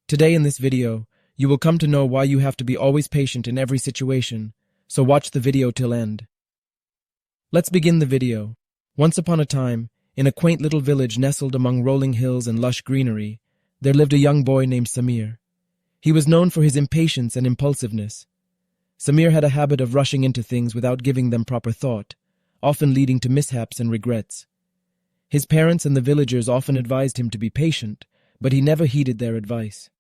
Today in this video, you will come to know why you have to be always patient in every situation, so watch the video till end. Let's begin the video. Once upon a time, in a quaint little village nestled among rolling hills and lush greenery, there lived a young boy named Samir. He was known for his impatience and impulsiveness. Samir had a habit of rushing into things without giving them proper thought, often leading to mishaps and regrets. His parents and the villagers often advised him to be patient, but he never heeded their advice.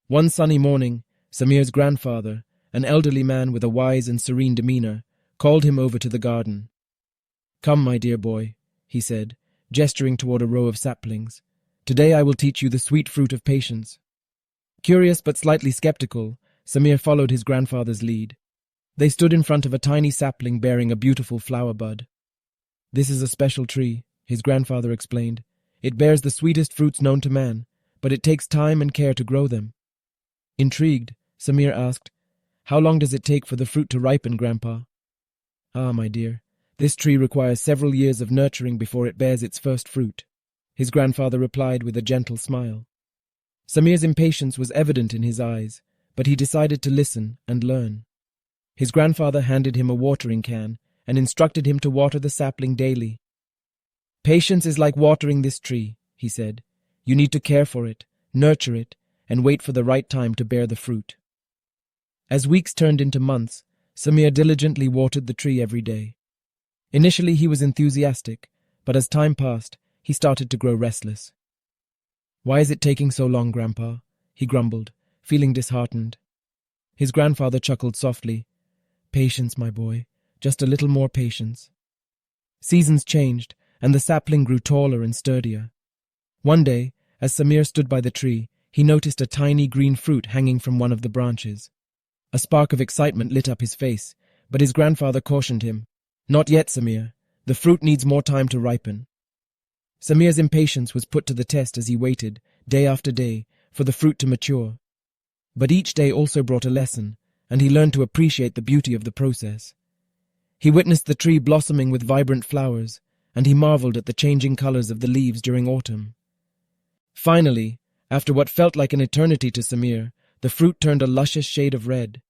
One sunny morning, Samir's grandfather, an elderly man with a wise and serene demeanor, called him over to the garden. "Come, my dear boy," he said, gesturing toward a row of saplings. "Today I will teach you the sweet fruit of patience." Curious but slightly skeptical, Samir followed his grandfather's lead. They stood in front of a tiny sapling bearing a beautiful flower bud. "This is a special tree," his grandfather explained. "It bears the sweetest fruits known to man, but it takes time and care to grow them." Intrigued, Samir asked, "How long does it take for the fruit to ripen, Grandpa?" "Ah, my dear, this tree requires several years of nurturing before it bears its first fruit," his grandfather replied with a gentle smile. Samir's impatience was evident in his eyes, but he decided to listen and learn. His grandfather handed him a watering can and instructed him to water the sapling daily. "Patience is like watering this tree," he said. "You need to care for it, nurture it, and wait for the right time to bear the fruit." As weeks turned into months, Samir diligently watered the tree every day. Initially he was enthusiastic, but as time passed, he started to grow restless. "Why is it taking so long, Grandpa?" he grumbled, feeling disheartened. His grandfather chuckled softly. "Patience, my boy, just a little more patience." Seasons changed, and the sapling grew taller and sturdier. One day, as Samir stood by the tree, he noticed a tiny green fruit hanging from one of the branches. A spark of excitement lit up his face, but his grandfather cautioned him. "Not yet, Samir. The fruit needs more time to ripen." Samir's impatience was put to the test as he waited, day after day, for the fruit to mature. But each day also brought a lesson, and he learned to appreciate the beauty of the process. He witnessed the tree blossoming with vibrant flowers, and he marveled at the changing colors of the leaves during autumn. Finally, after what felt like an eternity to Samir, the fruit turned a luscious shade of red.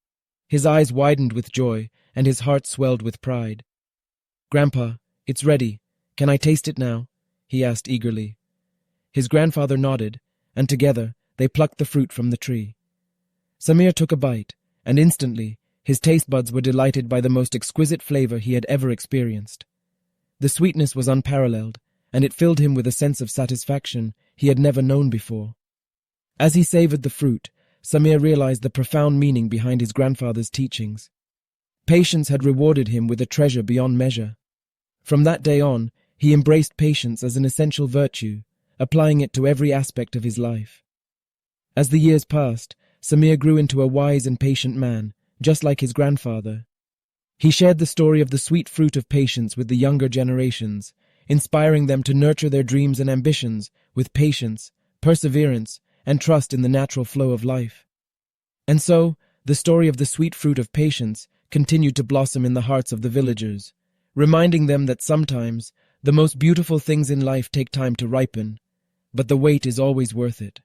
His eyes widened with joy, and his heart swelled with pride. "Grandpa, it's ready. Can I taste it now?" he asked eagerly. His grandfather nodded, and together they plucked the fruit from the tree. Samir took a bite, and instantly his taste buds were delighted by the most exquisite flavor he had ever experienced. The sweetness was unparalleled, and it filled him with a sense of satisfaction he had never known before. As he savored the fruit, Samir realized the profound meaning behind his grandfather's teachings. Patience had rewarded him with a treasure beyond measure. From that day on, he embraced patience as an essential virtue, applying it to every aspect of his life. As the years passed, Samir grew into a wise and patient man, just like his grandfather. He shared the story of the sweet fruit of patience with the younger generations, inspiring them to nurture their dreams and ambitions with patience, perseverance, and trust in the natural flow of life. And so, the story of the sweet fruit of patience continued to blossom in the hearts of the villagers, reminding them that sometimes the most beautiful things in life take time to ripen, but the wait is always worth it.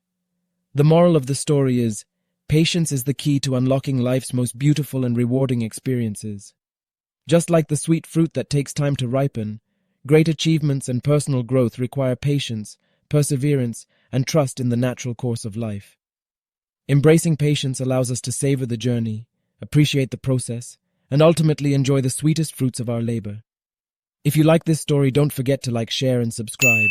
The moral of the story is, patience is the key to unlocking life's most beautiful and rewarding experiences. Just like the sweet fruit that takes time to ripen, great achievements and personal growth require patience, perseverance, and trust in the natural course of life. Embracing patience allows us to savor the journey, appreciate the process, and ultimately enjoy the sweetest fruits of our labor. If you like this story, don't forget to like, share, and subscribe.